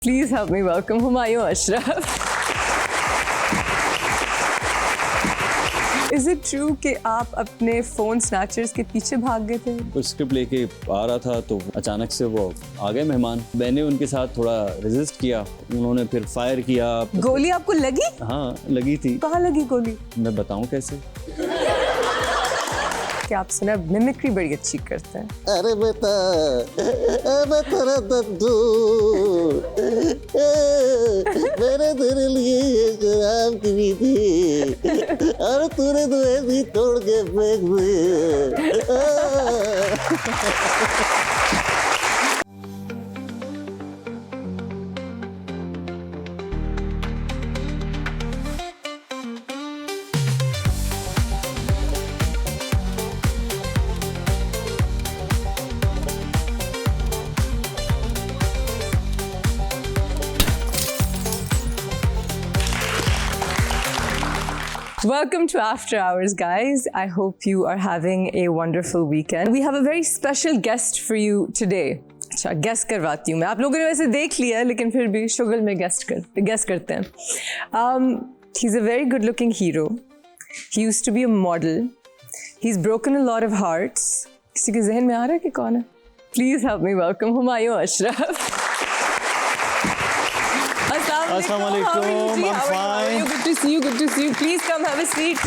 Please help me welcome Humayun Ashraf. Is it true कि आप अपने फ़ोन स्नैचर्स के पीछे भाग गए थे? कुछ स्क्रिप्ट लेके आ रहा था तो अचानक से वो आ गए मेहमान। मैंने उनके साथ थोड़ा रेजिस्ट किया, उन्होंने फिर फायर किया। गोली आपको लगी? हाँ लगी थी। कहाँ लगी गोली? मैं बताऊँ कैसे? कि आप सुना मिमिक्री बड़ी अच्छी करते हैं। अरे बेटा मैं तेरा दद्दू मैंने तेरे लिए ये शराब पी थी और तूने तो ऐसी तोड़ के फेंक दी। Welcome to After Hours, guys. I hope you are having a wonderful weekend. We have a very special guest for you today. अच्छा, guess करवाती हूँ मैं। आप लोगों ने वैसे देख लिया, लेकिन फिर भी शुगल में guess करते हैं। He's a very good-looking hero. He used to be a model. He's broken a lot of hearts. किसी के जहन में आ रहा है कि कौन है? Please help me welcome Humayun Ashraf. Assalamualaikum. I'm fine. Good to see you. Good to see you. Please come have a seat.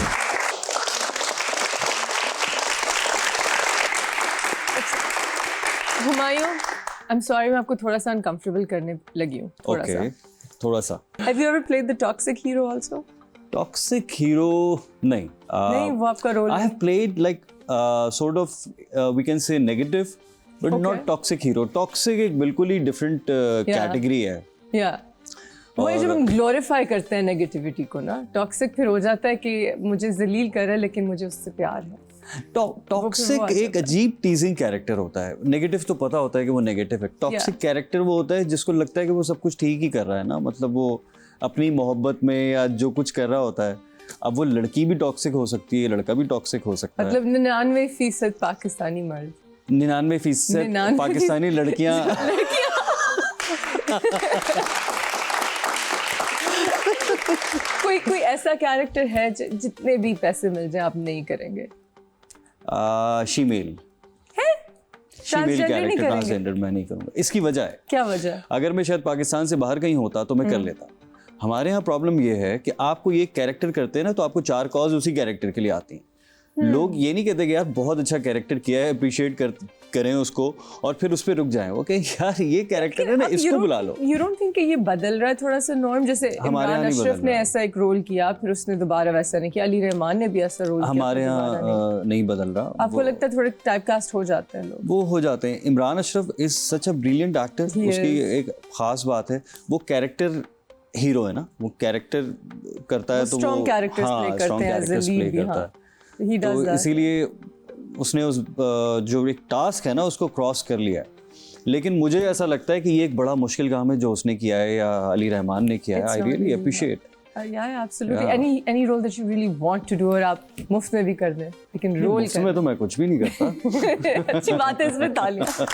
Humayun, I'm sorry मैं आपको थोड़ा सा uncomfortable करने लगी हूँ. Okay, थोड़ा सा। Have you ever played the toxic hero also? Toxic hero नहीं। नहीं, वो आपका role I have played like sort of we can say negative, but not toxic hero. Toxic एक बिल्कुल ही different category है। Yeah. वही जब हम ग्लोरीफाई करते हैं नेगेटिविटी को ना, टॉक्सिक फिर हो जाता है कि मुझे जलील कर रहा है लेकिन मुझे उससे प्यार है। टॉक्सिक एक अजीब टीजिंग कैरेक्टर होता है। नेगेटिव तो पता होता है कि वो नेगेटिव है। टॉक्सिक कैरेक्टर वो होता है जिसको लगता है कि वो सब कुछ ठीक ही कर रहा है ना, मतलब वो अपनी मोहब्बत में या जो कुछ कर रहा होता है। अब वो लड़की भी टॉक्सिक हो सकती है, लड़का भी टॉक्सिक हो सकता है। मतलब 99% पाकिस्तानी मर्द, 99% पाकिस्तानी लड़कियां कोई ऐसा कैरेक्टर है जितने भी पैसे मिल जाए आप नहीं करेंगे? शीमेल कैरेक्टर ट्रांसजेंडर मैं नहीं करूंगा। इसकी वजह है, क्या वजह? अगर मैं शायद पाकिस्तान से बाहर कहीं होता तो मैं कर लेता। हमारे यहाँ प्रॉब्लम ये है कि आपको ये कैरेक्टर करते हैं ना तो आपको 4 कॉज उसी कैरेक्टर के लिए आती हैं। लोग ये नहीं कहते कि यार बहुत अच्छा कैरेक्टर किया है, अप्रिशिएट करें उसको और फिर उस पर रुक जाएं। ओके यार ये कैरेक्टर है ना, इसको बुला लो। यू डोंट थिंक कि ये बदल रहा है थोड़ा सा नॉर्म? जैसे इमरान अशरफ ने ऐसा एक रोल किया, फिर उसने दोबारा वैसा नहीं किया। अली रहमान ने भी ऐसा रोल किया, हमारे यहाँ नहीं बदल रहा। आपको लगता है थोड़े टाइपकास्ट हो जाते हैं लोग? वो हो जाते हैं। Imran Ashraf is such a brilliant actor. उसकी एक खास बात है, वो कैरेक्टर हीरो है ना, वो कैरेक्टर करता है तो वो स्ट्रॉन्ग कैरेक्टर्स प्ले करता है। तो इसीलिए उसने उस जो एक टास्क है ना उसको क्रॉस कर लिया है। लेकिन मुझे ऐसा लगता है कि ये एक बड़ा मुश्किल काम है जो उसने किया है या अली रहमान ने किया है। I really appreciate. Yeah, absolutely. Any role that you really want to do और आप मुफ्त में भी कर दें, लेकिन रोल मुफ्त में तो मैं कुछ भी नहीं करता। अच्छी बात है, इसमें तालियां।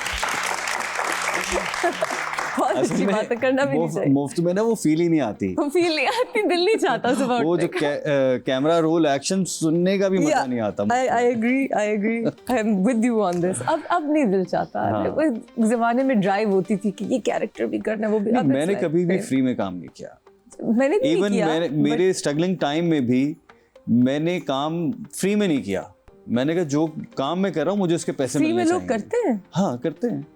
बहुत अच्छी बात है, करना भी नहीं चाहिए। मुफ्त में ना वो फील ही नहीं आती। वो फील नहीं आती, दिल नहीं चाहता सुबह वो जो कैमरा रोल एक्शन सुनने का भी मजा नहीं आता। I agree. I am with you on this. अब नहीं दिल चाहता। उस जमाने में ड्राइव होती थी कि ये कैरेक्टर भी करना, वो भी। मैंने कभी भी फ्री में काम नहीं किया। मैंने भी नहीं किया। मेरे स्ट्रगलिंग टाइम में भी मैंने काम फ्री में नहीं किया। मैंने कहा जो काम मैं कर रहा हूँ मुझे उसके पैसे मिलने चाहिए। फ्री में लोग करते हैं? हाँ करते हैं।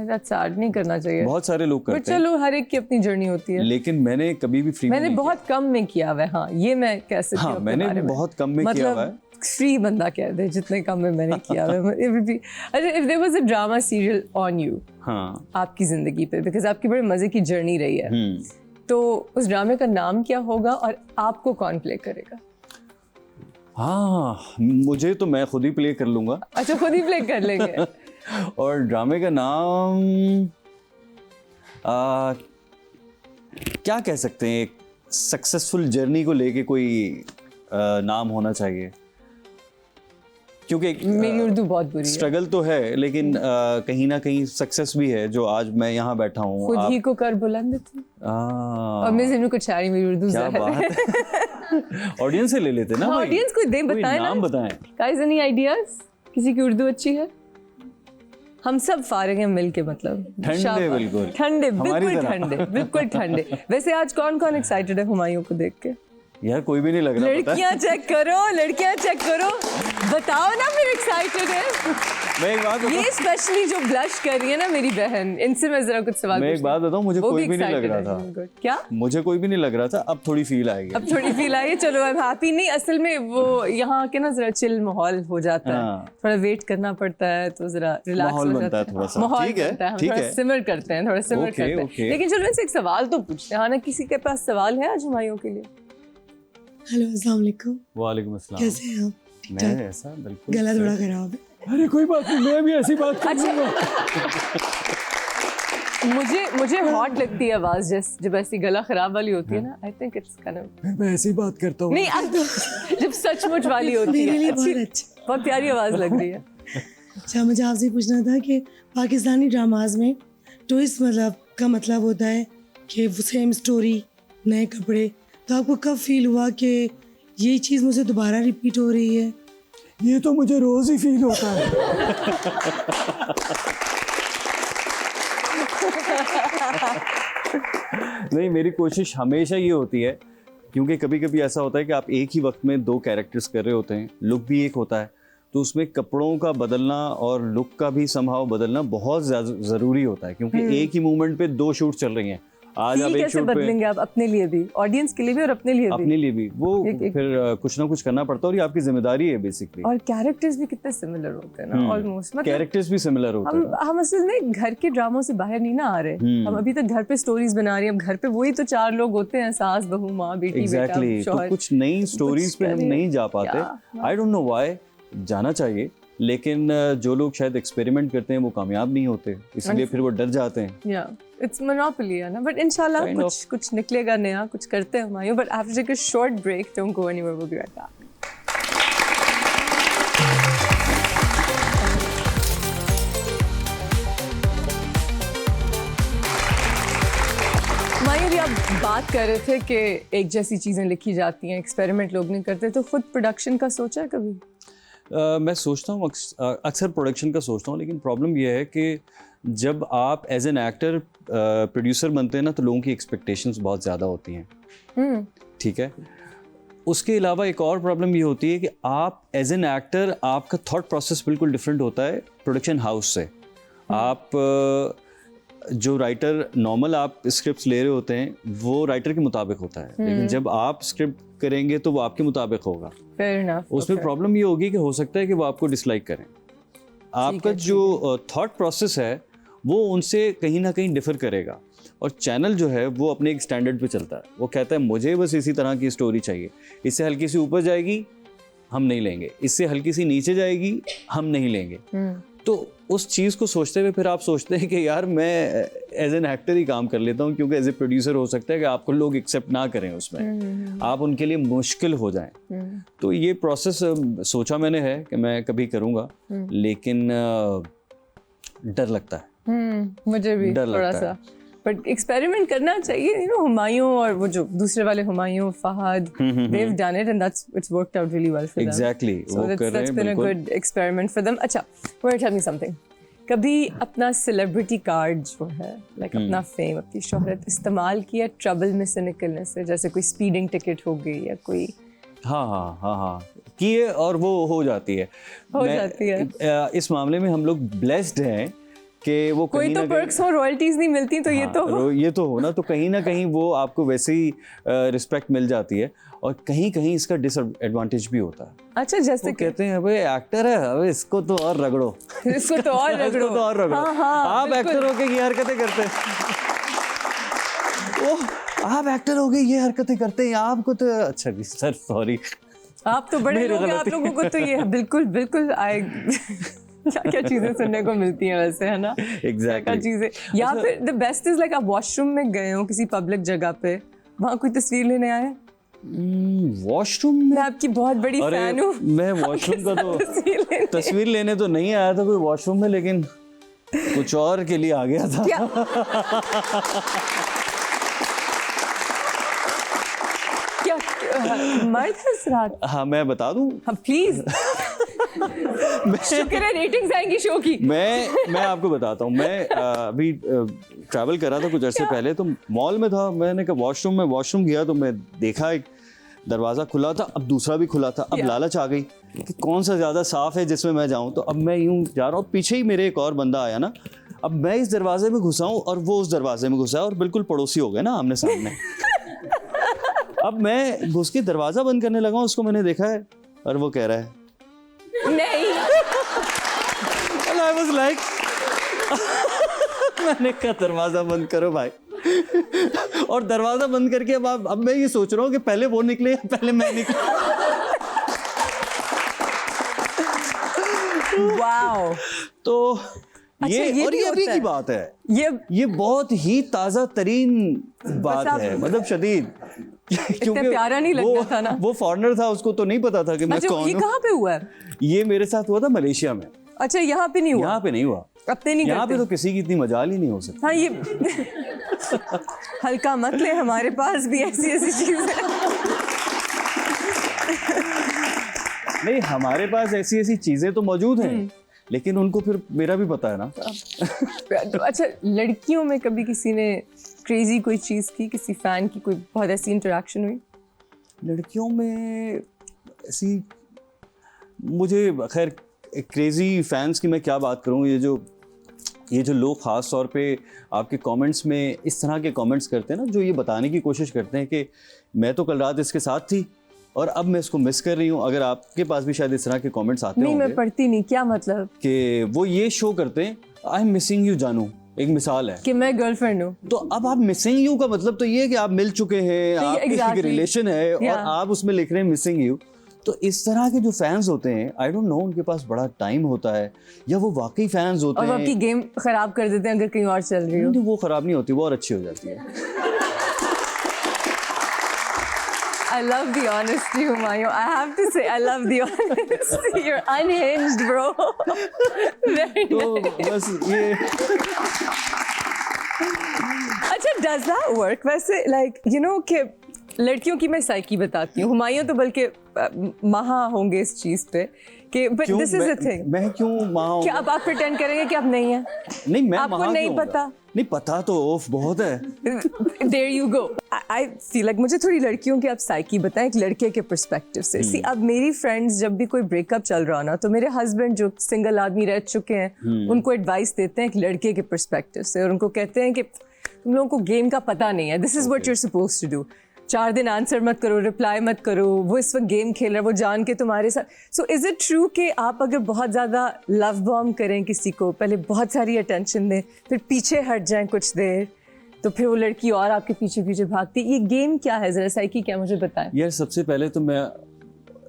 That's sad, नहीं करना चाहिए। बहुत सारे लोग करते हैं। चलो हर एक की अपनी जर्नी होती है। लेकिन मैंने कभी भी फ्री में नहीं बहुत कम में किया हुआ है। हाँ ये मैं कह सकती हूँ। हाँ मैंने भी बहुत कम में किया हुआ है। फ्री बंदा कह दे जितने कम में मैंने किया हुआ है। अच्छा, if there was a drama serial on you, हाँ आपकी जिंदगी पे, because आपकी बड़ी मजे की जर्नी रही है, तो उस ड्रामे का नाम क्या होगा और आपको कौन प्ले करेगा? हाँ मुझे तो मैं खुद ही प्ले कर लूंगा। अच्छा, खुद ही प्ले कर लेंगे। और ड्रामे का नाम क्या कह सकते हैं, एक सक्सेसफुल जर्नी को लेके कोई नाम होना चाहिए। क्योंकि मेरी उर्दू बहुत बुरी है। स्ट्रगल तो है, लेकिन कहीं ना कहीं सक्सेस भी है जो आज मैं यहाँ बैठा हूँ। खुद ही को कर बुलंद थी और मैं जिन्होंने कुछ शायरी, मेरी उर्दू क्या बात है। ऑडियंस से ले लेते ना भाई, ऑडियंस को दे, कोई बताएं नाम ना बताएं। Guys, any ideas? किसी की उर्दू अच्छी है? हम सब फारिग हैं मिल के, मतलब ठंडे, शाबाश। बिल्कुल ठंडे, हमारी बिल्कुल तरह। ठंडे, बिल्कुल ठंडे। वैसे आज कौन कौन एक्साइटेड है हुमायूं को देख के? यार कोई भी नहीं लग रहा, पता है? लड़कियां चेक करो, लड़कियां चेक करो, बताओ ना फिर एक्साइटेड है। मैं एक बात ये बताऊं, स्पेशली जो ब्लश कर रही है ना मेरी बहन, इनसे मैं जरा कुछ सवाल मैं एक बात बताऊं, मुझे वो कोई भी नहीं लग excited रहा है। था। Good. क्या? मुझे कोई भी नहीं लग रहा था, अब थोड़ी फील आएगी। अब थोड़ी फील आई है, चलो अब हैप्पी। नहीं, असल में वो यहाँ आके ना जरा चिल माहौल हो जाता है, हाँ। थोड़ा वेट करना पड़ता है तो जरा रिलैक्स माहौल हो बनता जाता है थोड़ा सा। माहौल ठीक है, बनता है, हम ठीक थोड़ा है। सिमर करते हैं, थोड़ा सिमर Okay, करते हैं। okay. लेकिन चलो इनसे एक सवाल तो पूछते हैं। हाँ ना, किसी के पास सवाल है आज हुमायूं के लिए? हेलो, अस्सलाम वालेकुम। वालेकुम अस्सलाम। कैसे हैं आप? मैं ऐसा बिल्कुल गला थोड़ा खराब है। अरे कोई बात नहीं, मैं भी ऐसी बात कर अच्छा। लूंगा। मुझे हॉट लगती है आवाज जब ऐसी गला खराब वाली होती है ना। I think it's kind of, मैं ऐसी बात करता हूँ। नहीं जब सचमुच वाली होती मेरे है, लिए अच्छी, बहुत अच्छा। बहुत प्यारी आवाज लग रही है। अच्छा, मुझे आपसे पूछना था कि पाकिस्तानी ड्रामाज में ट्विस्ट का मतलब होता है कि सेम स्टोरी, नए कपड़े, तो आपको कब फील हुआ कि ये चीज़ मुझे दोबारा रिपीट हो रही है? ये तो मुझे रोज ही फील होता है। नहीं, मेरी कोशिश हमेशा ये होती है, क्योंकि कभी कभी ऐसा होता है कि आप एक ही वक्त में दो कैरेक्टर्स कर रहे होते हैं, लुक भी एक होता है, तो उसमें कपड़ों का बदलना और लुक का भी समहाउ बदलना बहुत ज़रूरी होता है, क्योंकि एक ही मूवमेंट पे दो शूट चल रही हैं। आज आप फील एक कैसे शूट पे बदलेंगे आप अपने लिए भी, ऑडियंस के लिए भी और अपने लिए भी? अपने लिए भी वो एक- फिर कुछ ना कुछ करना पड़ता है, और ये आपकी जिम्मेदारी है बेसिकली। और कैरेक्टर्स भी कितने सिमिलर होते हैं ना, ऑलमोस्ट। मतलब कैरेक्टर्स भी सिमिलर होते हैं। हम असल में घर के ड्रामों से बाहर नहीं ना आ रहे। हम अभी तक घर पे स्टोरीज बना रहे हैं। अब घर पे वही तो चार लोग होते हैं, सास, बहू, माँ, बेटी, एग्जैक्टली, बेटा, तो शौहर। कुछ नई स्टोरीज पे हम करें। नहीं जा पाते। आई डोंट नो व्हाई, जाना चाहिए, लेकिन जो लोग शायद एक्सपेरिमेंट करते हैं वो कामयाब नहीं होते, इसलिए फिर वो डर जाते हैं। या इट्स मोनोपोली है ना, बट इंशाल्लाह Kind कुछ निकलेगा नया, कुछ करते हैं Humayun. But after take a short break, don't go anywhere, will be right back. Humayun ji, आप बात कर रहे थे कि एक जैसी चीज़ें लिखी जाती हैं, एक्सपेरिमेंट लोग नहीं करते, तो खुद प्रोडक्शन का सोचा है कभी? मैं सोचता हूँ, अक्सर प्रोडक्शन का सोचता हूँ, लेकिन प्रॉब्लम ये है कि जब आप एज एन एक्टर प्रोड्यूसर बनते हैं ना, तो लोगों की एक्सपेक्टेशंस बहुत ज़्यादा होती हैं। ठीक है, उसके अलावा एक और प्रॉब्लम ये होती है कि आप एज एन एक्टर, आपका थॉट प्रोसेस बिल्कुल डिफरेंट होता है प्रोडक्शन हाउस से। आप जो राइटर नॉर्मल आप स्क्रिप्ट्स ले रहे होते हैं वो राइटर के मुताबिक होता है, लेकिन जब आप स्क्रिप्ट करेंगे तो वो आपके मुताबिक होगा। Fair enough, उसमें okay. प्रॉब्लम ये होगी कि हो सकता है कि वो आपको डिसलाइक करें। आपका जो थॉट प्रोसेस है वो उनसे कहीं ना कहीं डिफर करेगा, और चैनल जो है वो अपने एक स्टैंडर्ड पे चलता है। वो कहता है मुझे बस इसी तरह की स्टोरी चाहिए, इससे हल्की सी ऊपर जाएगी हम नहीं लेंगे, इससे हल्की सी नीचे जाएगी हम नहीं लेंगे। तो उस चीज़ को सोचते हुए फिर आप सोचते हैं कि यार मैं एज एन एक्टर ही काम कर लेता हूँ, क्योंकि एज ए प्रोड्यूसर हो सकता है कि आपको लोग एक्सेप्ट ना करें उसमें, आप उनके लिए मुश्किल हो जाएं। तो ये प्रोसेस सोचा मैंने है कि मैं कभी करूँगा, लेकिन डर लगता है। मुझे भी डर थोड़ा लगता सा, बट एक्सपेरिमेंट करना चाहिए। यू नो, हुमायूं और वो जो दूसरे वाले Humayun, Fahad, they've done it and it's worked out really well for them. Exactly, So वो कर रहे that's हैं been a बिल्कुल। good experiment for them. अच्छा, tell me something. कभी अपना सेलिब्रिटी कार्ड जो है, लाइक अपना फेम, अपनी शोहरत इस्तेमाल किया ट्रबल में से निकलने से? जैसे कोई स्पीडिंग टिकट हो गई या कोई। हाँ किए, और वो हो जाती है। जाती है। इस मामले में हम लोग ब्लेस्ड हैं कि वो कोई कहीं तो ना कहीं, पर्क्स हो, रॉयल्टीज नहीं मिलती, तो ये तो हो। ये तो हो ना, तो कहीं ना कहीं वो आपको वैसे ही रिस्पेक्ट मिल जाती है, और कहीं कहीं इसका डिसएडवांटेज भी होता है। अच्छा, जैसे वो कहते हैं भाई एक्टर है, अबे इसको तो और रगड़ो, इसको तो और रगड़ो, इसको तो और रगड़ो। आप एक्टर होके ये हरकतें करते हैं, आप एक्टर हो गए ये हरकतें करते हैं, आपको तो अच्छा जी सर सॉरी, आप तो बड़े लोग हैं, आप लोगों को तो ये बिल्कुल आए। क्या चीजें सुनने को मिलती हैं वैसे, है ना? Exactly. क्या चीजें, या फिर द बेस्ट इज लाइक आप वॉशरूम में गए हो किसी पब्लिक जगह पे, वहाँ कोई तस्वीर लेने आए, वॉशरूम में मैं आपकी बहुत बड़ी अरे फैन हूँ। मैं वॉशरूम का तो तस्वीर लेने तो नहीं आया था कोई वॉशरूम में, लेकिन कुछ और के लिए आ गया था। क्या? क्या मर्द हजरात? हाँ मैं बता दूं, हाँ प्लीज। शुक्र है रेटिंग्स आएंगी शो की। मैं आपको बताता हूँ। मैं अभी ट्रैवल कर रहा था कुछ अर्से पहले, तो मॉल में था। मैंने कहा वॉशरूम गया तो मैं देखा एक दरवाज़ा खुला था, अब दूसरा भी खुला था। अब लालच आ गई कि कौन सा ज़्यादा साफ है जिसमें मैं जाऊँ। तो अब मैं यूँ जा रहा हूँ, पीछे ही मेरे एक और बंदा आया ना। अब मैं इस दरवाजे में घुसा हूँ और वो उस दरवाजे में घुसा है और बिल्कुल पड़ोसी हो गए ना आमने सामने। अब मैं घुस के दरवाज़ा बंद करने लगा हूँ, उसको मैंने देखा है और वो कह रहा है नहीं। I was like, मैंने कहा दरवाजा बंद करो भाई। और दरवाजा बंद करके अब मैं ये सोच रहा हूँ कि पहले वो निकले या पहले मैं निकले। वाओ। तो अच्छा, ये और भी ये अभी होता की है। बात है। ये बहुत ही ताजा तरीन बात आप- है, मतलब शदीद। क्योंकि प्यारा नहीं लगता था ना। वो फॉरेनर था, उसको तो नहीं पता था कि मैं अच्छा, कौन ये हूँ। कहाँ पे हुआ है? ये मेरे साथ हुआ था मलेशिया में। अच्छा, यहाँ पे नहीं हुआ? यहाँ पे नहीं हुआ। अपने नहीं यहाँ करते? पे तो किसी की इतनी मजाल ही नहीं हो सकती। हाँ, ये हल्का मत ले, हमारे पास भी ऐसी चीजें हैं। नहीं, हमारे पास ऐसी चीजें तो मौजूद हैं, लेकिन उनको फिर मेरा भी पता है ना। अच्छा, लड़कियों में कभी किसी ने क्रेजी कोई चीज की, किसी फैन की कोई बहुत ऐसी इंटरेक्शन हुई? लड़कियों में ऐसी, मुझे खैर क्रेजी फैंस की मैं क्या बात करूं। ये जो लोग ख़ास तौर पे आपके कमेंट्स में इस तरह के कमेंट्स करते हैं ना, जो ये बताने की कोशिश करते हैं कि मैं तो कल रात इसके साथ थी और अब मैं इसको मिस कर रही हूँ। अगर आपके पास भी शायद इस तरह के कमेंट्स आते नहीं, होंगे मैं पढ़ती नहीं। क्या मतलब? कि वो ये शो करते हैं आई एम मिसिंग यू जानू, एक मिसाल है कि मैं गर्लफ्रेंड हूँ। तो अब आप मिसिंग यू का मतलब तो ये है कि आप मिल चुके हैं, आपके exactly. रिलेशन है और आप उसमें लिख रहे हैं मिसिंग यू। तो इस तरह के जो फैंस होते हैं, आई डोंट नो उनके पास बड़ा टाइम होता है या वो वाकई फैंस होते और हैं। वो आपकी गेम खराब कर देते हैं अगर कहीं और चल रही हो। नहीं, वो खराब नहीं होती, वो और अच्छी हो जाती है। I love the honesty, Humayun. I have to say, I love the honesty. You're unhinged, bro. Very तो nice. बस ये अच्छा, does that work? वैसे like you know कि लड़कियों की मैं साइकी बताती हूँ। हुमायूं तो बल्कि महा होंगे इस चीज पे कि but क्यों this is a thing. मैं क्यों वहाँ क्या अब आप pretend करेंगे कि आप नहीं हैं? नहीं, मैं आपको वहाँ नहीं क्यों होगा? पता? नहीं पता तो ओफ बहुत है। There you go. I feel like मुझे थोड़ी लड़कियों की आप साइकी बताएं एक लड़के के पर्सपेक्टिव से। See, अब मेरी फ्रेंड्स जब भी कोई ब्रेकअप चल रहा ना, तो मेरे हस्बैंड जो सिंगल आदमी रह चुके हैं उनको एडवाइस देते हैं एक लड़के के पर्सपेक्टिव से, और उनको कहते हैं कि तुम लोगों को गेम का पता नहीं है, this is what you are supposed to do. 4 दिन आंसर मत करो, रिप्लाई मत करो, वो इस वक्त गेम खेल रहा है, वो जान के तुम्हारे साथ। सो इज इट ट्रू कि आप अगर बहुत ज़्यादा लव बॉम्ब करें किसी को, पहले बहुत सारी अटेंशन दें, फिर पीछे हट जाएं कुछ देर, तो फिर वो लड़की और आपके पीछे पीछे भागती? ये गेम क्या है, जरा साइकी क्या मुझे बताएं। यार सबसे पहले तो मैं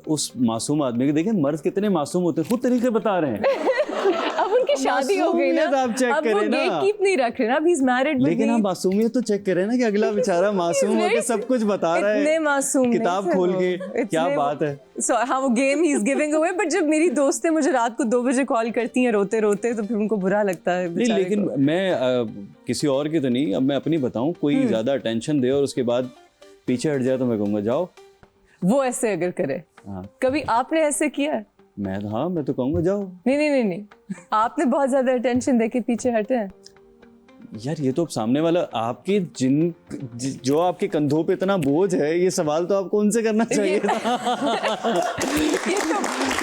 उस मासूम आदमी के, देखें मर्द कितने मासूम होते हैं, खुद तरीके बता रहे हैं। अब उनकी शादी हो गई ना, मासूमियत आप चेक अब वो करें ना। गेट कीप नहीं रख रहे ना, अब ही इज मैरिड। लेकिन आप मासूमियत तो चेक करें ना कि अगला बेचारा मासूम होकर सब कुछ बता रहा है, इतने मासूम किताब खोल के, क्या बात है। हाँ, वो game he is giving away. But जब मेरी दोस्तें मुझे रात को 2 बजे कॉल करती हैं रोते रोते, तो फिर उनको बुरा लगता है नहीं, बेचारे लेकिन को। मैं किसी और की तो नहीं, अब मैं अपनी बताऊं। कोई ज्यादा अटेंशन दे और उसके बाद पीछे हट जाए तो मैं कहूँगा जाओ। वो ऐसे अगर करे, हाँ, कभी आपने ऐसे किया है? मैं तो कहूँगा जाओ। नहीं, आपने बहुत ज्यादा अटेंशन देके पीछे हटे हैं? यार ये तो अब सामने वाला आपके जो आपके कंधों पे इतना बोझ है, ये सवाल तो आपको उनसे करना चाहिए था।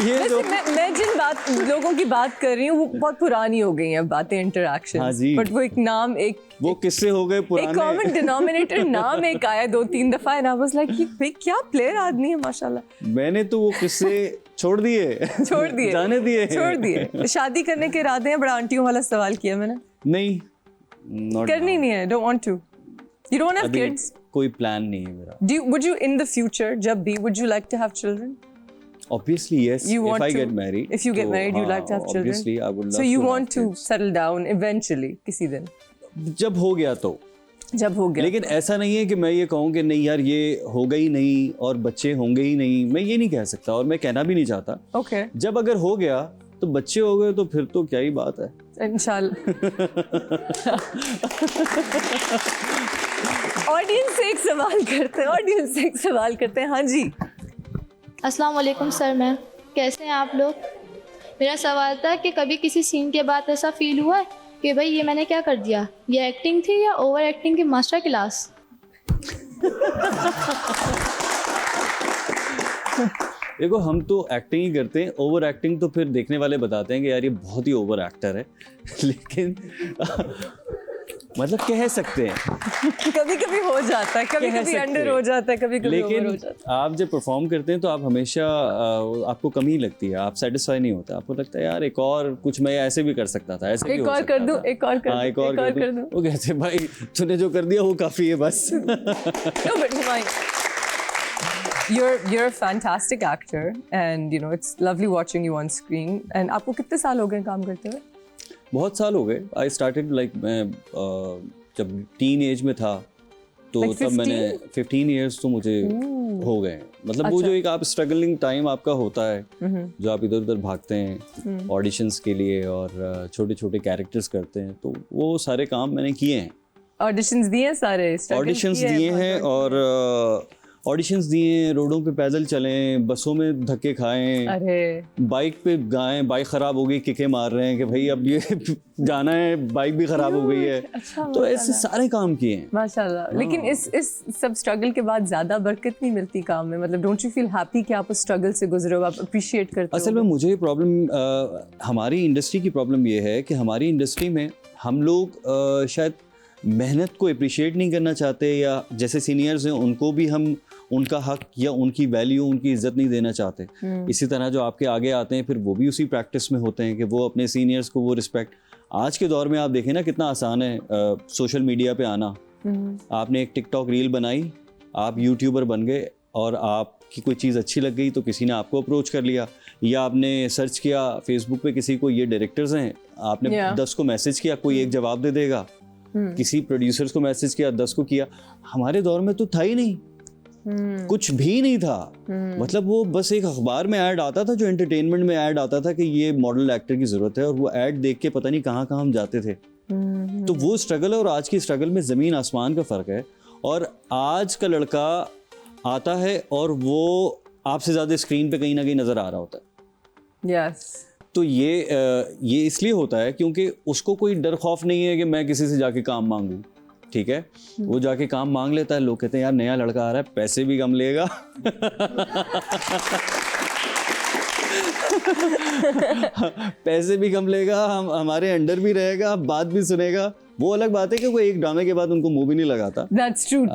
ये तो मैं जिन लोगों की बात कर रही हूँ वो बहुत पुरानी हो गई हैं बातें, इंटरेक्शन। हाँ जी। बट वो एक नाम, वो किस्से हो गए एक पुराने। कॉमन डिनोमिनेटर नाम एक आया 2-3 दफा, एंड आई वाज लाइक भाई क्या प्लेयर आदमी है माशाल्लाह। मैंने तो वो किस्से छोड़ दिए जाने दिए। छोड़ दिए। शादी करने के इरादे हैं? बड़ा आंटियों वाला सवाल किया मैंने। नहीं, करनी नहीं है, don't want to, you don't have kids? कोई प्लान नहीं है मेरा। Would you in the future, जब भी, would you like to have children? Obviously yes. You want if I to, get married. if you get married, you like to have children. Obviously I would love so you to want have to kids. settle down eventually किसी दिन? जब हो गया तो जब हो गया। लेकिन ऐसा नहीं है कि मैं ये कहूँ कि नहीं यार ये होगा ही नहीं और बच्चे होंगे ही नहीं, मैं ये नहीं कह सकता और मैं कहना भी नहीं चाहता। ओके, जब अगर हो गया तो बच्चे हो गए तो फिर तो क्या ही बात है। इंशाल्लाह। ऑडियंस से एक सवाल करते हैं, हाँ जी। अस्सलाम वालेकुम सर मैम, कैसे हैं आप लोग? मेरा सवाल था कि कभी किसी सीन के बाद ऐसा फील हुआ है कि भाई ये मैंने क्या कर दिया, ये एक्टिंग थी या ओवर एक्टिंग की मास्टर क्लास? देखो हम तो एक्टिंग ही करते हैं, ओवर एक्टिंग तो फिर देखने वाले बताते हैं कि यार ये बहुत ही ओवर एक्टर है। लेकिन मतलब कह सकते हैं कभी कभी हो जाता है, कभी कभी अंडर हो जाता है, कभी कभी ओवर हो जाता है। लेकिन आप जब परफॉर्म करते हैं तो आप हमेशा आपको कमी लगती है, आप सेटिस्फाई नहीं होते, आपको लगता है यार एक और कुछ मैं ऐसे भी कर सकता था, ऐसे भी हो सकता था। एक और कर दूं। वो कहते भाई तूने जो कर दिया वो काफी है बस। No, but Humayun, you're a fantastic actor and you know it's lovely watching you on screen. And आपको कितने साल हो गए काम करते हुए? बहुत साल हो गए। आई स्टार्टेड लाइक मैं जब टीन एज में था तो Like तब मैंने 15 ईयर्स तो मुझे हो गए। मतलब वो जो एक आप स्ट्रगलिंग टाइम आपका होता है, जो आप इधर उधर भागते हैं ऑडिशंस के लिए और छोटे छोटे कैरेक्टर्स करते हैं, तो वो सारे काम मैंने किए हैं। ऑडिशंस दिए हैं सारे, ऑडिशंस दिए हैं और ऑडिशंस दिए, रोडों पे पैदल चलें, बसों में धक्के खाएं, अरे बाइक पे गाएं, बाइक खराब हो गई किके मार रहे हैं कि भाई अब ये जाना है, बाइक भी खराब हो गई है। अच्छा, तो ऐसे सारे काम किए हैं माशाल्लाह। लेकिन इस सब स्ट्रगल के बाद ज्यादा बरकत नहीं मिलती काम में, मतलब डोंट यू फील हैप्पी कि आप उस स्ट्रगल से गुजरे हो, आप अप्रिशिएट करते हो? असल में मुझे प्रॉब्लम हमारी इंडस्ट्री की प्रॉब्लम ये है कि हमारी इंडस्ट्री में हम लोग शायद मेहनत को अप्रिशिएट नहीं करना चाहते, या जैसे सीनियर्स हैं उनको भी हम उनका हक या उनकी वैल्यू, उनकी इज्जत नहीं देना चाहते। इसी तरह जो आपके आगे आते हैं फिर वो भी उसी प्रैक्टिस में होते हैं कि वो अपने सीनियर्स को वो रिस्पेक्ट। आज के दौर में आप देखें ना कितना आसान है सोशल मीडिया पे आना। आपने एक टिकटॉक रील बनाई, आप यूट्यूबर बन गए, और आपकी कोई चीज़ अच्छी लग गई तो किसी ने आपको अप्रोच कर लिया, या आपने सर्च किया फेसबुक पे किसी को, ये डायरेक्टर्स हैं, आपने 10 को मैसेज किया, कोई एक जवाब दे देगा। किसी प्रोड्यूसर्स को मैसेज किया, 10 को किया। हमारे दौर में तो था ही नहीं, कुछ भी नहीं था। मतलब वो बस एक अखबार में ऐड आता था, जो एंटरटेनमेंट में ऐड आता था कि ये मॉडल एक्टर की जरूरत है, और वो ऐड देख के पता नहीं कहाँ कहाँ हम जाते थे। तो वो स्ट्रगल है और आज की स्ट्रगल में ज़मीन आसमान का फ़र्क है। और आज का लड़का आता है और वो आपसे ज़्यादा स्क्रीन पे कहीं ना कहीं नज़र आ रहा होता है। यस। तो ये इसलिए होता है क्योंकि उसको कोई डर खौफ नहीं है कि मैं किसी से जाके काम मांगूं। ठीक है, वो जाके काम मांग लेता है, लोग कहते हैं यार नया लड़का आ रहा है, पैसे भी कम लेगा। पैसे भी कम लेगा, हमारे अंडर भी रहेगा, बात भी सुनेगा। वो अलग बात है कि कोई एक ड्रामे के बाद उनको मुंह भी नहीं लगाता। That's true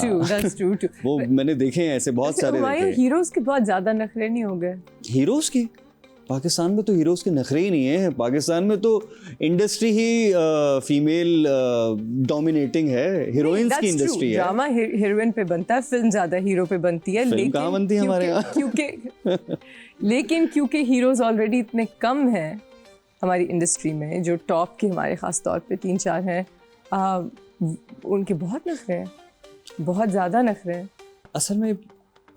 too. वो मैंने देखे हैं ऐसे बहुत सारे देखे हैं। हीरोज के बहुत ज्यादा नखरे नहीं हो गए? हीरोज की पाकिस्तान में तो हीरोज के नखरे ही नहीं है। पाकिस्तान में तो इंडस्ट्री ही फीमेल डोमिनेटिंग है, हीरोइंस की इंडस्ट्री है। ड्रामा हीरोइन पे बनता है, फिल्म ज्यादा हीरो पे बनती है। फिल्म कहाँ बनती है हमारे यहाँ? लेकिन क्योंकि हीरोज ऑलरेडी इतने कम हैं हमारी इंडस्ट्री में, जो टॉप के हमारे खास तौर पे 3-4 हैं, उनके बहुत नखरे हैं, बहुत ज़्यादा नखरे हैं। असल में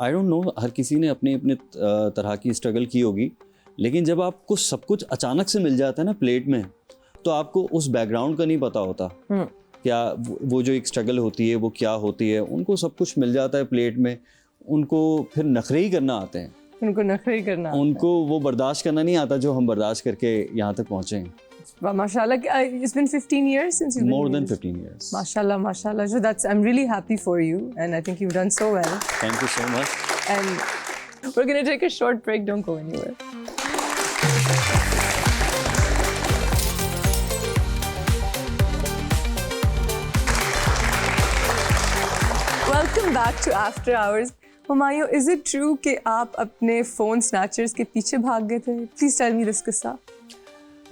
आई डोंट नो, हर किसी ने अपने अपने तरह की स्ट्रगल की होगी, लेकिन जब आपको सब कुछ अचानक से मिल जाता है ना प्लेट में, तो आपको उस बैकग्राउंड का नहीं पता होता। क्या वो जो एक स्ट्रगल होती है वो क्या होती है। उनको सब कुछ मिल जाता है प्लेट में, उनको फिर नखरे ही करना आते हैं। उनको नखरे ही करना, उनको वो बर्दाश्त करना नहीं आता जो हम बर्दाश्त करके यहाँ तक पहुँचे हैं। माशाल्लाह, it's been 15 years since you've been more than here. 15 years. माशाल्लाह. So I'm really happy for you, and I think you've done so well. Thank you so much. And we're gonna take a short break. Don't go anywhere. Welcome back to After Hours. Humayun, is it true कि आप अपने phone snatchers के पीछे भाग गए थे? Please tell me this किस्सा.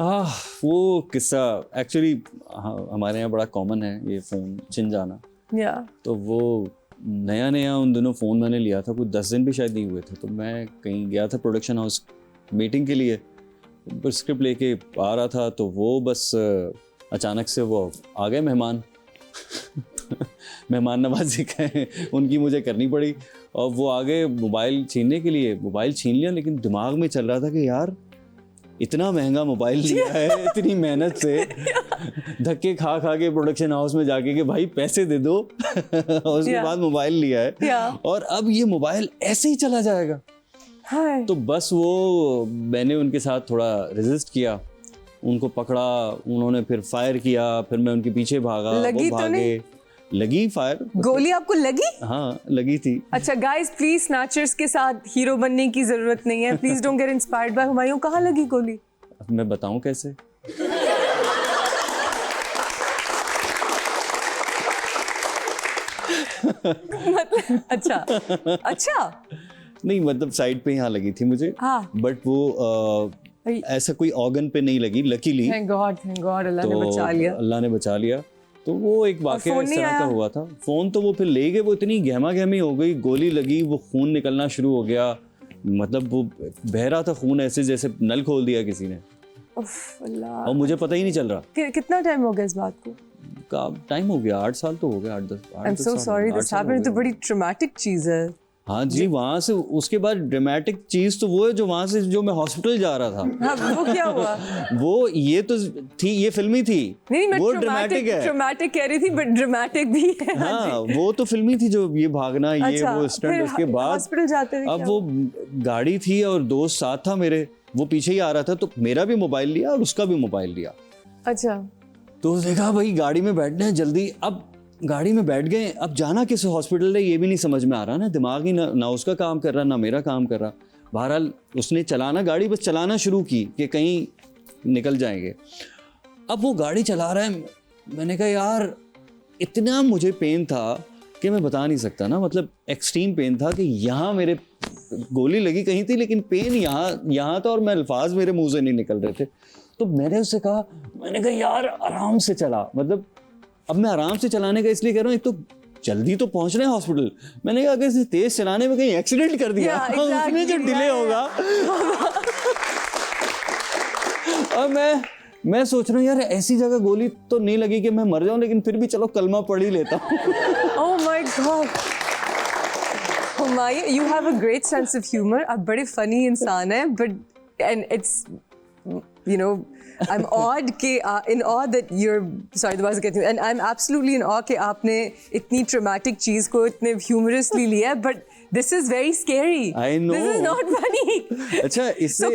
वो किस्सा एक्चुअली हमारे यहाँ बड़ा कॉमन है, ये फ़ोन छिन जाना। Yeah. तो वो नया उन दिनों फ़ोन मैंने लिया था, कुछ 10 दिन भी शायद नहीं हुए थे। तो मैं कहीं गया था प्रोडक्शन हाउस मीटिंग के लिए, स्क्रिप्ट लेके आ रहा था, तो वो बस अचानक से वो आ गए मेहमान। मेहमान नवाजी कहें, उनकी मुझे करनी पड़ी। और वो आगे मोबाइल छीनने के लिए, मोबाइल छीन लिया, लेकिन दिमाग में चल रहा था कि यार इतना महंगा मोबाइल लिया है इतनी मेहनत से, धक्के खा खा के प्रोडक्शन हाउस में जाके कि भाई पैसे दे दो उसके बाद मोबाइल लिया है, और अब ये मोबाइल ऐसे ही चला जाएगा। तो बस वो मैंने उनके साथ थोड़ा रेजिस्ट किया, उनको पकड़ा, उन्होंने फिर फायर किया, फिर मैं उनके पीछे भागा, वो भागे, लगी फायर। गोली आपको लगी? हाँ लगी थी। अच्छा गाइस, प्लीज स्नैचर्स के साथ हीरो बनने की जरूरत नहीं है, please don't get inspired by Humayun. कहाँ लगी गोली? अब मैं बताऊं कैसे? मतलब अच्छा नहीं, मतलब साइड पे यहाँ लगी थी मुझे, बट वो ऐसा कोई ऑर्गन पे नहीं लगी, लकीली। थैंक गॉड अल्लाह ने बचा लिया। अल्लाह ने बचा लिया। तो वो एक वाकया इस तरह का हुआ था। फोन तो वो फिर ले गए, वो इतनी गहमा गहमी हो गई, गोली लगी, वो खून निकलना शुरू हो गया, मतलब वो बह रहा था खून ऐसे जैसे नल खोल दिया किसी ने। अल्लाह। और मुझे पता ही नहीं चल रहा। कितना टाइम हो गया इस बात को? टाइम हो गया, 8 साल तो हो गया, 8-10। आई am so sorry this happened. तो बड़ी ट्रॉमेटिक चीज है। हाँ जी, वहाँ से उसके बाद ड्रामेटिक चीज तो वो है जो वहाँ से जो मैं हॉस्पिटल जा रहा था। हाँ, वो क्या हुआ? वो ये तो थी, ये फिल्मी थी। नहीं, मैं वो ड्रामेटिक है, ड्रामेटिक कह रही थी, बट ड्रामेटिक भी है। हाँ, वो तो फिल्मी थी, जो ये भागना, ये वो स्टंट। उसके बाद हॉस्पिटल जाते थे, अब वो गाड़ी थी और दोस्त साथ था मेरे, वो पीछे ही आ रहा था, तो मेरा भी मोबाइल लिया और उसका भी मोबाइल लिया। अच्छा। तो देखा भाई गाड़ी में बैठने हैं जल्दी, अब गाड़ी में बैठ गए, अब जाना किस हॉस्पिटल है ये भी नहीं समझ में आ रहा ना, दिमाग ही ना उसका काम कर रहा ना मेरा काम कर रहा। बहरहाल उसने चलाना, गाड़ी बस चलाना शुरू की कि कहीं निकल जाएंगे। अब वो गाड़ी चला रहा है, मैंने कहा यार इतना मुझे पेन था कि मैं बता नहीं सकता ना, मतलब एक्सट्रीम पेन था कि यहाँ मेरे गोली लगी कहीं थी, लेकिन पेन यहाँ था और मैं अल्फाज मेरे मुंह से नहीं निकल रहे थे। तो मैंने उससे कहा, मैंने कहा यार आराम से चला, मतलब अब मैं आराम से चलाने का इसलिए कह रहा हूँ, एक तो जल्दी तो पहुंच रहे हैं हॉस्पिटल, मैंने कहा अगर तेज चलाने में कहीं एक्सीडेंट कर दिया उसमें जो डिले होगा। और मैं सोच रहा हूँ यार ऐसी जगह गोली तो नहीं लगी कि मैं मर जाऊं, लेकिन फिर भी चलो कलमा पढ़ ही लेता हूँ। Oh my God. Humayun, you have a great sense of humor. आप बड़े funny इंसान हैं, but and it's, you know, I'm awed कि in awe that you're sorry the was getting and I'm absolutely in awe कि आपने इतनी traumatic चीज को इतने humorously लिया, but this is very scary. I know. This is not funny. अच्छा, इससे तो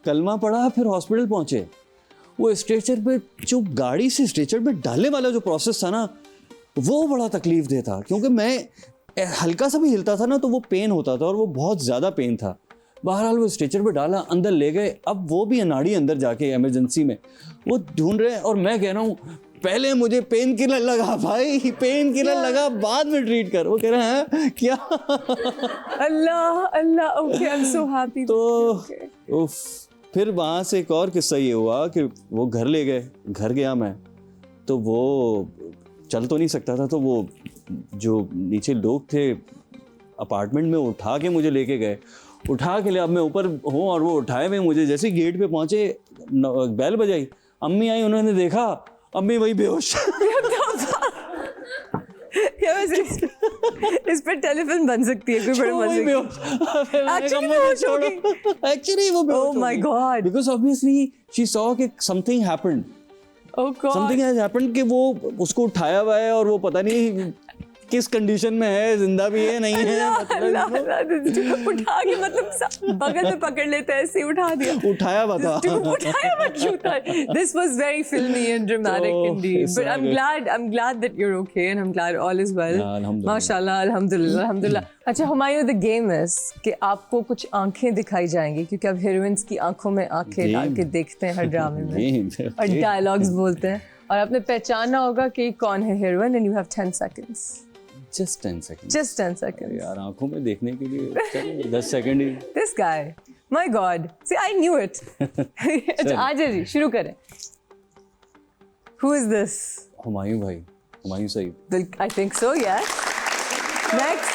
कलमा पढ़ा फिर हॉस्पिटल पहुंचे। वो स्ट्रेचर पे, जो गाड़ी से स्ट्रेचर पे डालने वाला जो प्रोसेस था ना, वो बड़ा तकलीफ दे था, क्योंकि मैं हल्का सा भी हिलता था ना तो वो पेन होता था, और वो बहुत ज़्यादा पेन था। बहरहाल वो स्ट्रेचर पे डाला, अंदर ले गए, अब वो भी अनाड़ी अंदर जाके इमरजेंसी में वो ढूंढ रहे हैं, और मैं कह रहा हूँ पहले मुझे पेन किलर लगा भाई, पेन किलर लगा, बाद में ट्रीट कर। वो कह रहे हैं क्या? अल्लाह okay, I am so happy. तो उफ, फिर वहाँ से एक और किस्सा ये हुआ कि वो घर ले गए, घर गया मैं, तो वो चल तो नहीं सकता था, तो वो जो नीचे लोग थे अपार्टमेंट में उठा के मुझे लेके गए, उठा के ले, अब मैं ऊपर हूँ और वो उठाए हुए मुझे, जैसे गेट पे पहुंचे बेल बजाई, अम्मी आई, उन्होंने देखा, अम्मी वही बेहोश। इस पर टेलीफिल्म बन सकती है, कोई बड़े मजे की। Actually वो बेहोश। Oh my God. Because obviously she saw कि something happened. Oh God. Something has happened कि वो उसको उठाया हुआ है और वो पता नहीं किस कंडीशन में है, जिंदा भी है नहीं है, मतलब उठा के, मतलब बगल में पकड़ लेते हैं, ऐसे उठा दिया, उठाया हुआ था, उठाया हुआ क्यों था? This was very filmy and dramatic indeed, but I'm glad that you're okay and I'm glad all is well. माशाल्लाह, अल्हम्दुलिल्लाह। अच्छा हुमायूं, the game is कि आपको कुछ आंखें दिखाई जाएंगी, क्योंकि अब हीरोइंस की आंखों में आंखें डाल के देखते हैं हर ड्रामे में और डायलॉग्स बोलते हैं, और आपने पहचानना होगा कि कौन है heroine, and you have 10 seconds. Just 10 seconds. Just 10 seconds. यार आंखों में देखने के लिए चलो 10 second he. This guy, my God. See, I knew it. अच्छा आजा जी, शुरू करें। Who is this? हुमायूं भाई, Humayun Saeed. I think so, yes. Next.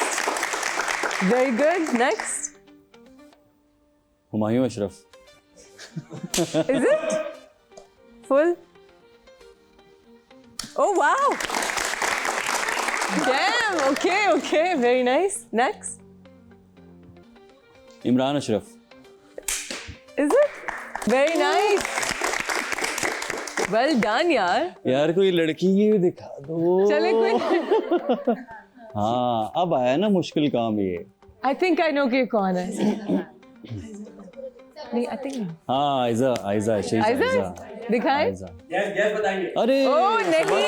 Very good. Next. Humayun Ashraf. Is it? Full? Oh wow. Damn, okay, very nice. Next. Imran Ashraf. Is it? Very nice. Well done, यार. यार कोई लड़की ही दिखा दो. चले कोई. हाँ, अब आया ना मुश्किल काम ये. I think I know कि कौन है. नहीं, I think. हाँ, आयजा. दिखाएं? अरे. Oh नहीं.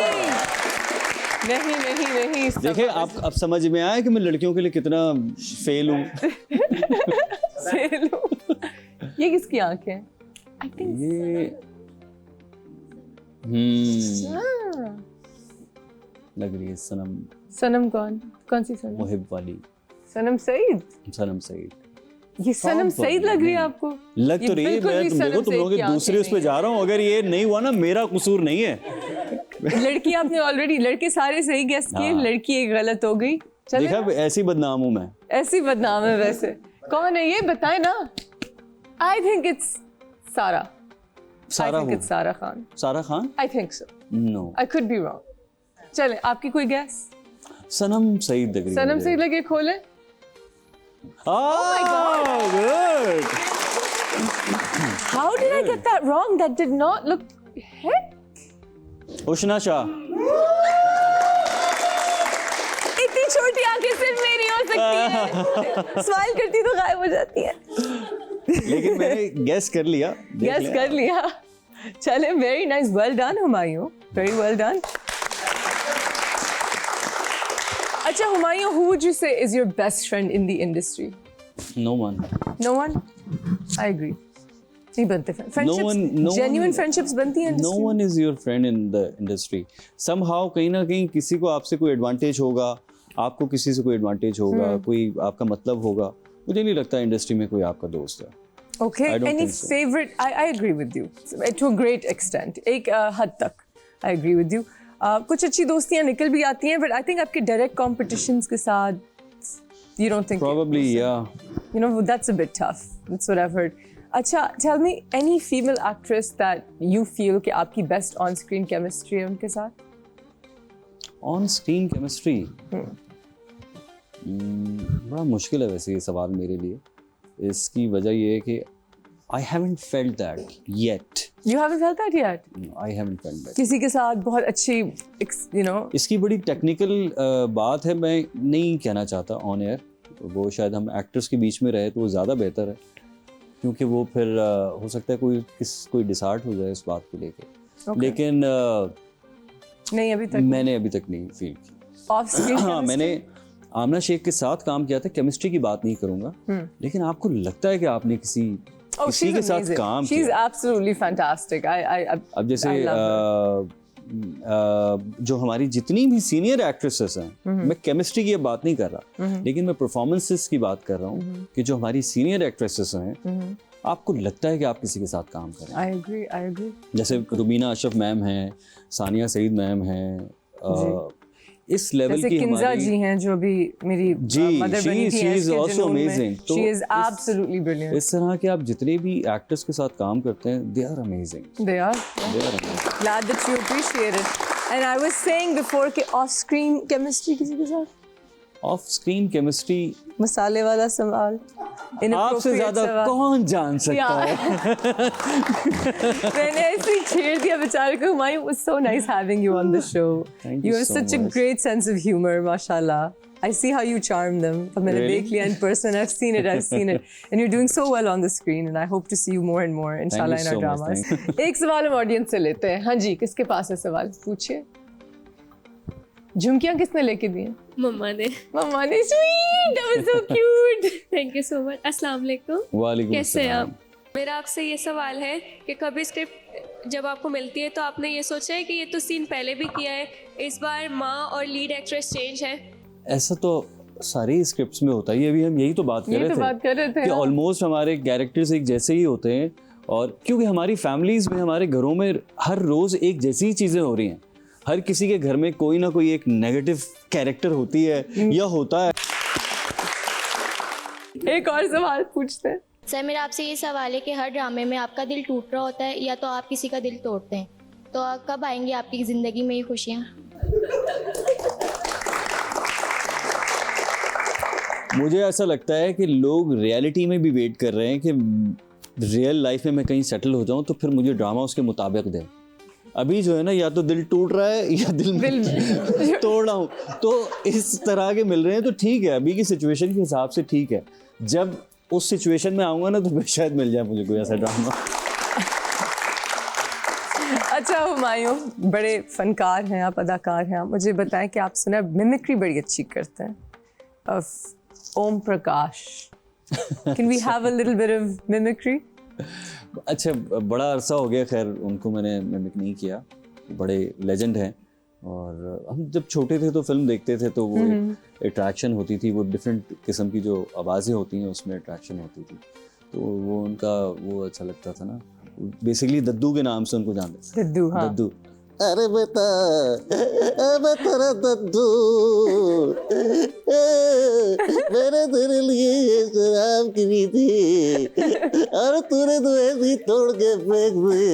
देखिए आप अब समझ में आया कि मैं लड़कियों के लिए कितना फेल हूँ. ये किसकी आंखें हैं? I think. ये लग रही है सनम कौन सी सनम? मुहिब वाली. सनम सईद. ये सनम सईद लग रही है आपको? लग तो रही है. मैं देखो तुम लोग दूसरे उस पे जा रहा हूँ. अगर ये नहीं हुआ ना मेरा कसूर नहीं है. लड़की आपने ऑलरेडी, लड़के सारे सही गेस किए, लड़की एक गलत हो गई. देखा ऐसी बदनाम हूँ मैं. ऐसी बदनाम है वैसे. कौन है ये बताए ना? आई थिंक इट्स सारा. सारा हूँ. Sara Khan. Sara Khan. I think so. No. I could be wrong. चले आपकी कोई गैस? सनम सईद लग रही है. सनम सईद लगे. खोले. Oh my God. How did I get that wrong? That did not look. Heck. उशना शाह. इतनी छोटी आंखें सिर्फ मेरी हो सकती है. स्माइल करती तो गायब हो जाती है. लेकिन मैंने गैस कर लिया. गैस कर लिया. चले. Very nice. Well done Humayun. Very well done. अच्छा Humayun, who would you say is your best friend in the industry? No one. No one? I agree. नहीं बनते friendships. Genuine friendships बनती हैं industry. No one is your friend in the industry. Somehow कहीं ना कहीं किसी को आपसे कोई एडवांटेज होगा, आपको किसी से कोई एडवांटेज होगा, कोई आपका मतलब होगा. मुझे नहीं लगता इंडस्ट्री में कोई आपका दोस्त है. Okay. Any favorite? I agree with you to a great extent. एक हद तक I agree with you. कुछ अच्छी दोस्तियां निकल भी आती हैं, but I think आपके direct competitions के साथ you don't think. Probably, yeah. You know, that's a bit tough. That's what I've heard. अच्छा, tell me any female actress that you feel कि आपकी best on-screen chemistry है उनके साथ? On-screen chemistry. बड़ा मुश्किल है वैसे ये सवाल मेरे लिए. इसकी वजह ये है कि I haven't felt that yet. You haven't felt that yet? No, I haven't felt that. किसी के साथ बहुत अच्छी, you know. इसकी बड़ी टेक्निकल बात है, मैं नहीं कहना चाहता ऑन एयर. वो शायद हम एक्टर्स के बीच में रहे तो वो ज़्यादा बेहतर है, क्योंकि वो फिर हो सकता है कोई डिसार्ट हो जाए इस बात को लेके. लेकिन नहीं अभी तक मैंने अभी तक नहीं फील की. Of screen. हाँ, मैंने आमना शेख के साथ काम किया था. केमिस्ट्री की बात नहीं करूँगा, लेकिन आपको लगता है कि आपने किसी के साथ काम किया. She's absolutely fantastic. अब जैसे जो हमारी जितनी भी सीनियर एक्ट्रेसेस हैं, मैं केमिस्ट्री की बात नहीं कर रहा, लेकिन मैं परफॉर्मेंसेस की बात कर रहा हूँ कि जो हमारी सीनियर एक्ट्रेसेस हैं, आपको लगता है कि आप किसी के साथ काम करें. I agree. जैसे रुबीना अशरफ मैम हैं, सानिया सईद मैम हैं, इस लेवल की किंजा जी हैं जो भी मेरी मदर बनी थी. She is also amazing. She is absolutely brilliant. इस तरह के आप जितने भी एक्टर्स के साथ काम करते हैं, they are amazing. They are amazing. Glad that you appreciate it. And I was saying before कि off-screen chemistry किसी के साथ? Off-screen chemistry. मसाले वाला सवाल. आपसे ज़्यादा कौन जान सकता है? मैंने ऐसे ही छेड़ दिया बेचारे को. Humayun, it was so nice having you on the show. Thank you you have so such a much. great sense of humor, mashallah. I see how you charm them. अब मैंने देख लिया in person. I've seen it. And you're doing so well on the screen. And I hope to see you more and more, inshallah, in our dramas. एक सवाल हम audience से लेते हैं. हाँ जी, किसके पास है सवाल? पूछिए. झुमकियाँ किसने लेके दी हैं? मम्मा ने. मम्मा ने. Sweet, that was so cute. Thank you so much. अस्सलाम वालेकुम. वालेकुम कैसे हैं अस्सलाम. आप? मेरा आपसे ये सवाल है कि कभी स्क्रिप्ट जब आपको मिलती है तो आपने ये सोचा है कि ये तो सीन पहले भी किया है, इस बार माँ और लीड एक्ट्रेस चेंज है? ऐसा तो सारी स्क्रिप्ट्स में होता है. ये भी हम यही तो बात कर रहे थे कि ऑलमोस्ट हमारे कैरेक्टर्स एक जैसे ही होते हैं, और क्योंकि हमारी फैमिलीज में, हमारे घरों में हर रोज़ एक जैसी ही चीज़ें हो रही हैं. हर किसी के घर में कोई ना कोई एक नेगेटिव कैरेक्टर होती है या होता है. एक और सवाल पूछते हैं. सर मेरा आपसे ये सवाल है कि हर ड्रामे में आपका दिल टूट रहा होता है या तो आप किसी का दिल तोड़ते हैं, तो कब आएंगी आपकी ज़िंदगी में ये खुशियाँ? मुझे ऐसा लगता है कि लोग रियलिटी में भी वेट कर रहे हैं कि रियल लाइफ में मैं कहीं सेटल हो जाऊं तो फिर मुझे ड्रामा उसके मुताबिक दे। अभी जो है ना, या तो दिल टूट रहा है या दिल तोड़ रहा हूँ, तो इस तरह के मिल रहे हैं, तो ठीक है, अभी की सिचुएशन के हिसाब से ठीक है। जब उस सिचुएशन में आऊँगा ना तो फिर शायद मिल जाए मुझे कोई ऐसा ड्रामा। अच्छा हुमायूं, बड़े फनकार हैं आप, अदाकार हैं आप, मुझे बताएं कि आप सुना मिमिक्री बड़ी अच्छी करते हैं of Om Prakash. Can we have a little bit of mimicry? अच्छा, बड़ा अरसा हो गया, खैर उनको मैंने मिमिक नहीं किया, बड़े लेजेंड हैं। और हम जब छोटे थे तो फिल्म देखते थे तो वो अट्रैक्शन होती थी, वो डिफरेंट किस्म की जो आवाज़ें होती हैं उसमें अट्रैक्शन होती थी, तो वो उनका वो अच्छा लगता था ना। बेसिकली दद्दू के नाम से उनको जानते थे। दद्दू, हाँ। दद्दू। अरे बेटा, मैं तेरा दद्दू, मैंने तेरे लिए ये शराब गिरी थी और तूने तो ऐसी तोड़ के फेंक दी।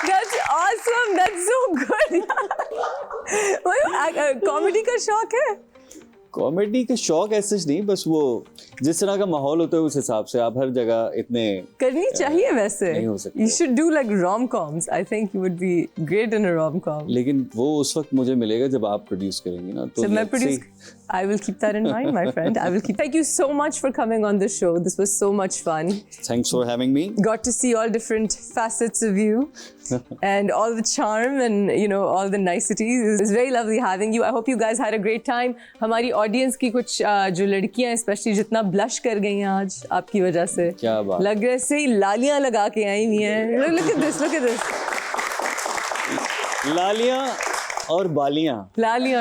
That's awesome, that's so good. Comedy का शौक है? कॉमेडी का शौक ऐसा नहीं, बस वो जिस तरह का माहौल होता है उस हिसाब से आप हर जगह इतने करनी चाहिए वैसे। नहीं हो सकते। You should do like rom-coms. I think you would be great in a rom-com. लेकिन वो उस वक्त मुझे मिलेगा जब आप प्रोड्यूस करेंगी ना, तो So मैं produce. I will keep that in mind, my friend. I will keep. Thank you so much for coming on the show. This was so much fun. Thanks for having me. Got to see all different facets of you and all the charm and all the niceties. It was very lovely having you. I hope you guys had a great time. हमारी audience की कुछ जो लड़कियां especially जितना blush कर गई हैं आज आपकी वजह से, क्या बात। लग रहा है सही लालियां लगा के आई हुई हैं। Look at this, look at this. लालियां और बालियां। लालियां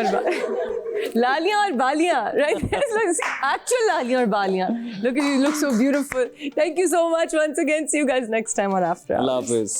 और बालियां, right? It's like actual लालियां और बालियां. Look at you, look so beautiful. Thank you so much once again. See you guys next time on After Hours. अल्लाह हाफिज़।